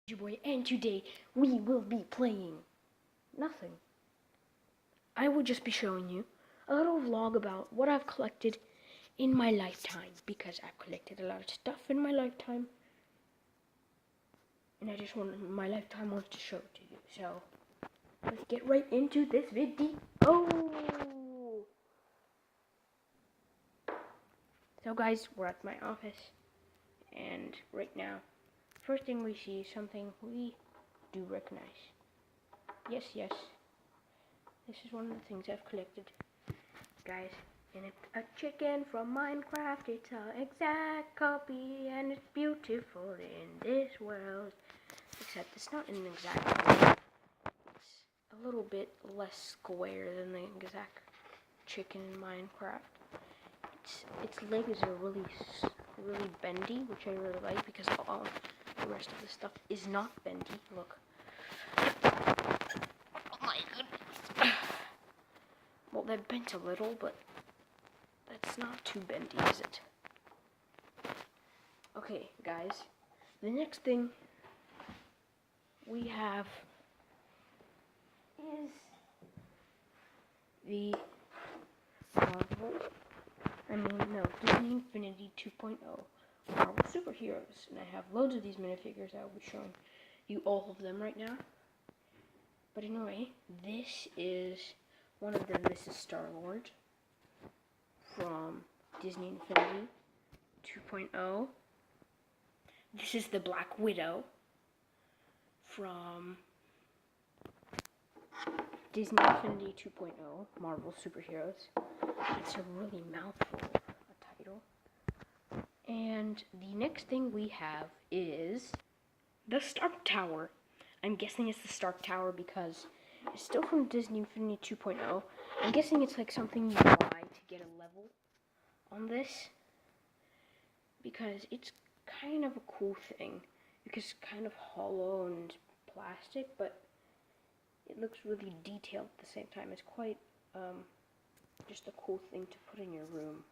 Your boy, and today we will be playing nothing. I will just be showing you a little vlog about what I've collected in my lifetime, because I've collected a lot of stuff in my lifetime, and my lifetime wants to show it to you. So let's get right into this video. So guys, we're at my office, and right now, first thing we see is something we do recognize. Yes, this is one of the things I've collected, guys. And it's a chicken from Minecraft. It's an exact copy, and it's beautiful in this world. Except it's not an exact copy. It's a little bit less square than the exact chicken in Minecraft. Its legs are really bendy, which I really like, because all the rest of the stuff is not bendy. Look. Oh my goodness. Well, they're bent a little, but that's not too bendy, is it? Okay, guys. The next thing we have is the Disney Infinity 2.0 Marvel Superheroes. And I have loads of these minifigures. I will be showing you all of them right now. But anyway, this is one of them. This is Star-Lord from Disney Infinity 2.0. This is the Black Widow from Disney Infinity 2.0 Marvel Superheroes. That's a really mouthful of a title. And the next thing we have is the Stark Tower. I'm guessing it's the Stark Tower because it's still from Disney Infinity 2.0. I'm guessing it's like something you buy to get a level on this, because it's kind of a cool thing, because it's kind of hollow and plastic, but it looks really detailed at the same time. It's quite just a cool thing to put in your room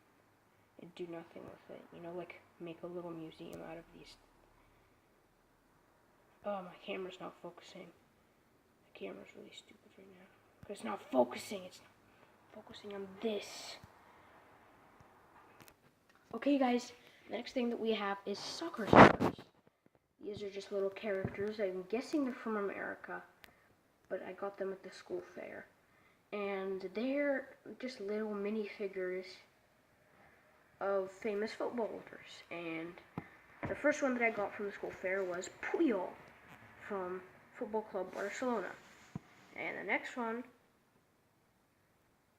and do nothing with it, you know, like make a little museum out of these. Oh, my camera's not focusing. The camera's really stupid right now, because it's not focusing. It's not focusing on this. Okay, guys, the next thing that we have is soccer stars. These are just little characters. I'm guessing they're from America, but I got them at the school fair. And they're just little minifigures of famous footballers. And the first one that I got from the school fair was Puyol from Football Club Barcelona. And the next one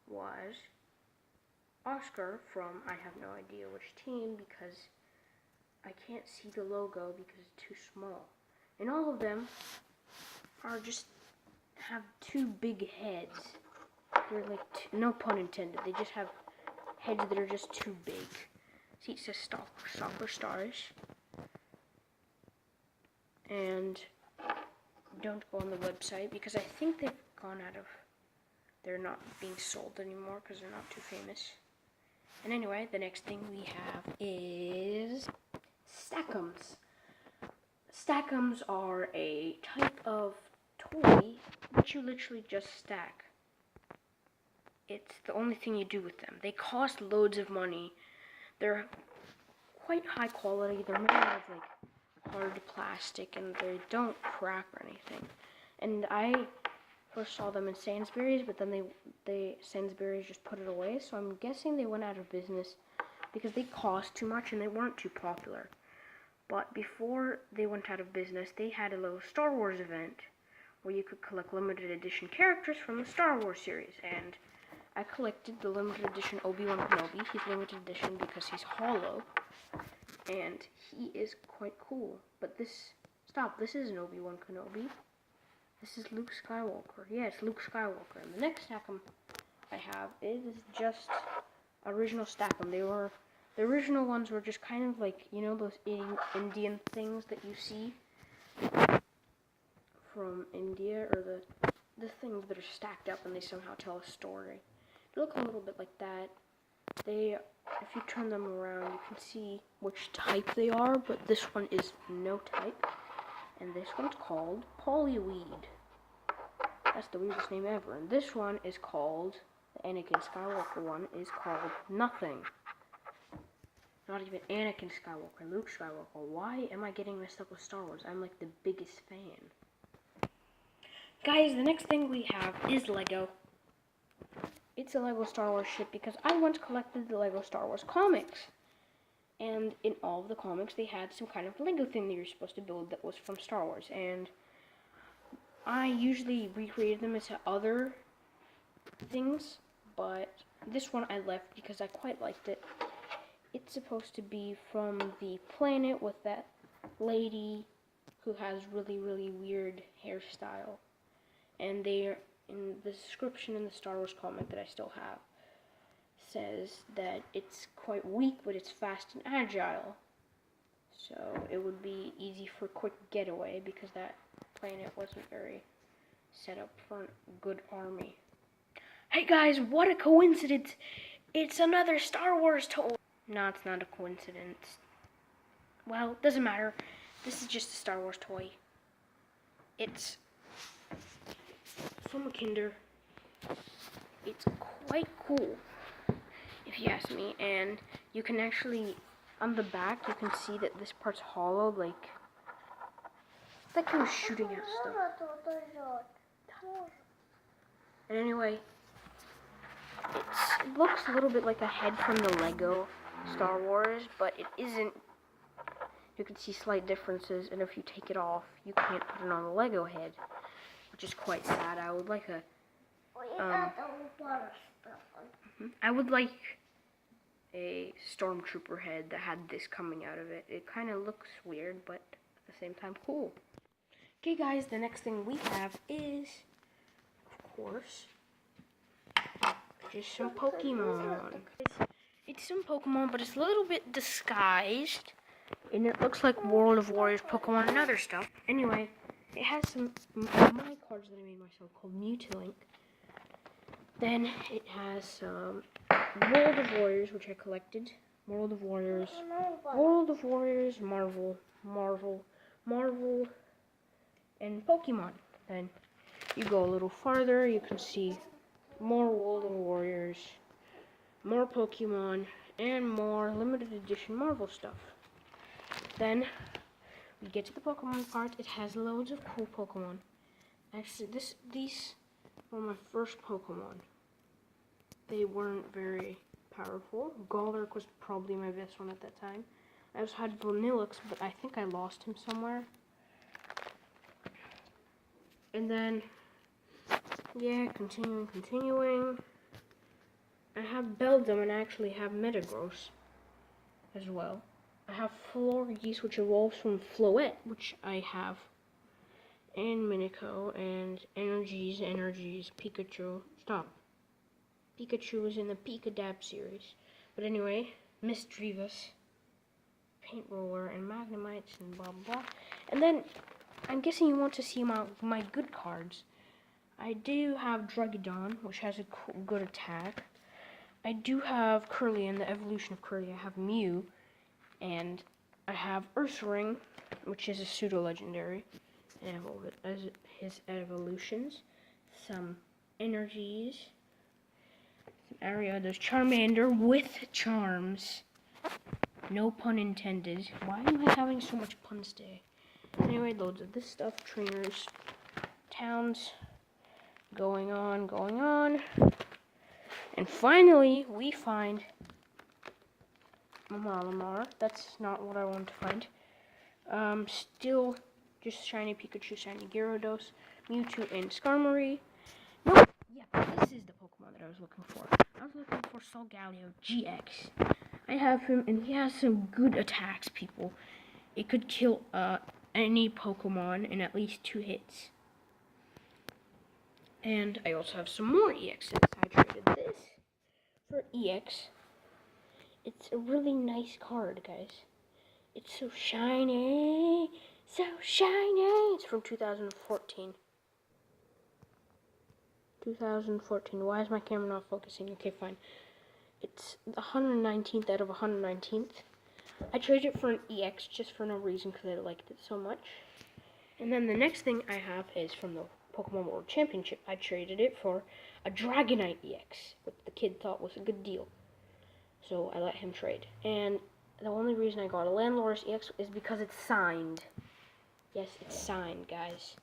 was Oscar from, I have no idea which team, because I can't see the logo because it's too small. And all of them are just have two big heads. They're like, no pun intended, they just have heads that are just too big. See, it says soccer stars. And don't go on the website, because I think they've gone out of, they're not being sold anymore because they're not too famous. And anyway, the next thing we have is Stackums. Stackums are a type of toy which you literally just stack. It's the only thing you do with them. They cost loads of money. They're quite high quality. They're made out of like hard plastic, and they don't crack or anything. And I first saw them in Sainsbury's, but then Sainsbury's just put it away, so I'm guessing they went out of business because they cost too much and they weren't too popular. But before they went out of business, they had a little Star Wars event where you could collect limited edition characters from the Star Wars series, and I collected the limited edition Obi-Wan Kenobi. He's limited edition because he's hollow, and he is quite cool. But this isn't Obi-Wan Kenobi. This is Luke Skywalker. Yeah, it's Luke Skywalker. And the next Stackum I have is just original Stackum. The original ones were just kind of like, you know, those Indian things that you see from India, or the things that are stacked up and they somehow tell a story. They look a little bit like that. If you turn them around, you can see which type they are, but this one is no type. And this one's called Polyweed. That's the weirdest name ever. And this one is called, the Anakin Skywalker one is called Nothing. Not even Anakin Skywalker, Luke Skywalker. Why am I getting messed up with Star Wars? I'm like the biggest fan. Guys, the next thing we have is Lego. It's a Lego Star Wars ship because I once collected the Lego Star Wars comics. And in all of the comics, they had some kind of Lego thing that you're supposed to build that was from Star Wars. And I usually recreated them into other things, but this one I left because I quite liked it. It's supposed to be from the planet with that lady who has really, really weird hairstyle. And they, in the description in the Star Wars comic that I still have, says that it's quite weak, but it's fast and agile. So it would be easy for a quick getaway because that planet wasn't very set up for a good army. Hey guys, what a coincidence! It's another Star Wars toy! No, it's not a coincidence. Well, doesn't matter. This is just a Star Wars toy. It's from a Kinder. It's quite cool, if you ask me. And you can actually, on the back, you can see that this part's hollow, like it was shooting out stuff. And anyway, it looks a little bit like a head from the Lego Star Wars, but it isn't. You can see slight differences, and if you take it off, you can't put it on the Lego head, which is quite sad. I would like a Stormtrooper head that had this coming out of it. It kind of looks weird, but at the same time cool. Okay guys, the next thing we have is, of course, just some Pokemon. It's some Pokemon, but it's a little bit disguised, and it looks like World of Warriors Pokemon and other stuff. Anyway, it has some of my cards that I made myself called Mewtwo. Then it has some World of Warriors, which I collected. World of Warriors, Marvel, and Pokemon. Then you go a little farther, you can see more World of Warriors, more Pokemon, and more limited edition Marvel stuff. Then we get to the Pokemon part. It has loads of cool Pokemon. Actually, these were my first Pokemon. They weren't very powerful. Golurk was probably my best one at that time. I also had Vanillix, but I think I lost him somewhere. And then, yeah, continuing. I have Beldum, and I actually have Metagross as well. I have Florges, which evolves from Floette, which I have. And Minico, and Energies, Pikachu. Stop. Pikachu is in the Pikadab series. But anyway, Misdreavus, Paint Roller, and Magnemites, and blah blah. And then, I'm guessing you want to see my good cards. I do have Dragidon, which has a good attack. I do have Curly, and the evolution of Curly. I have Mew, and I have Ursaring, which is a pseudo-legendary. And I have all of his evolutions. Some Energies. Ariados, Charmander with charms. No pun intended. Why am I having so much puns today? Anyway, loads of this stuff. Trainers, towns, going on. And finally, we find Malamar. That's not what I wanted to find. Still just shiny Pikachu, shiny Gyarados, Mewtwo, and Skarmory. Nope. Yeah, this is the Pokemon that I was looking for. I was looking for Solgaleo GX. I have him, and he has some good attacks, people. It could kill any Pokemon in at least 2 hits. And I also have some more EXs. I traded this for EX. It's a really nice card, guys. It's so shiny. So shiny. It's from 2014. 2014. Why is my camera not focusing? Okay, fine. It's the 119th out of 119th. I traded it for an EX just for no reason because I liked it so much. And then the next thing I have is from the Pokemon World Championship. I traded it for a Dragonite EX, which the kid thought was a good deal. So I let him trade. And the only reason I got a Landlorus EX is because it's signed. Yes, it's signed, guys.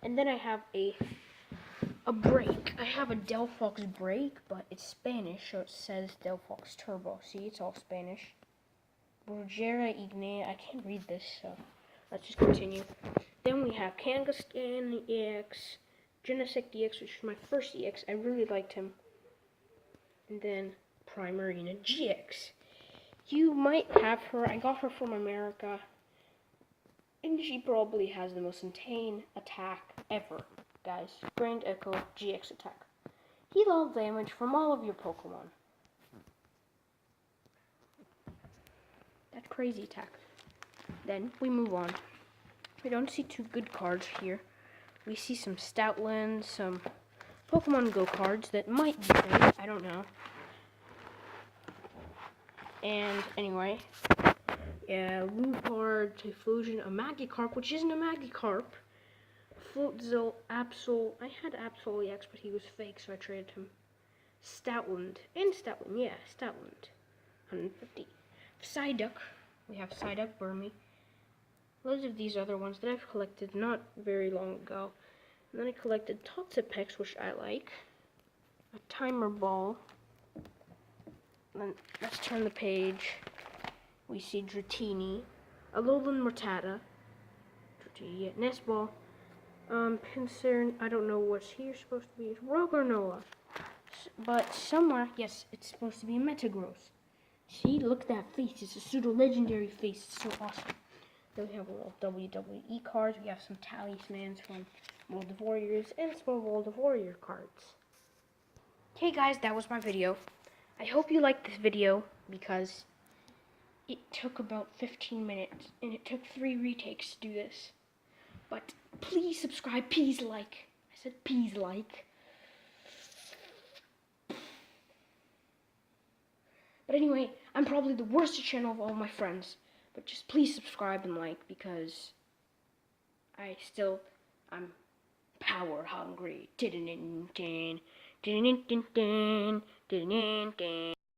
And then I have a break. I have a Delphox break, but it's Spanish, so it says Delphox Turbo. See, it's all Spanish. Borgera Ignea. I can't read this, so let's just continue. Then we have Kangaskhan EX, Genesect EX, which is my first EX. I really liked him. And then Primarina GX. You might have her. I got her from America. And she probably has the most insane attack ever, guys. Grand Echo GX attack. Heal damage from all of your Pokemon. That's crazy attack. Then we move on. We don't see two good cards here. We see some Stoutland, some Pokemon Go cards that might be great. I don't know. And anyway, yeah, Lumpard, Typhlosion, a Magikarp, which isn't a Magikarp. Floatzel, Absol. I had Absol EX, but he was fake, so I traded him. Stoutland. And Stoutland, yeah, Stoutland. 150. Psyduck. We have Psyduck, Burmy. Loads of these other ones that I've collected not very long ago. And then I collected Toxapex, which I like. A Timer Ball. Then let's turn the page. We see Dratini. Alolan Rattata. Dratini, Nest Ball. Pinsir, I don't know what's here supposed to be. It's Roggernoa. But somewhere, yes, it's supposed to be Metagross. See, look at that face. It's a pseudo-legendary face. It's so awesome. Then we have a little WWE cards. We have some talismans from World of Warriors and some World of Warrior cards. Okay, guys, that was my video. I hope you liked this video because it took about 15 minutes and it took 3 retakes to do this. But please subscribe, please like. I said please like. But anyway, I'm probably the worst at channel of all my friends. But just please subscribe and like because I'm power hungry.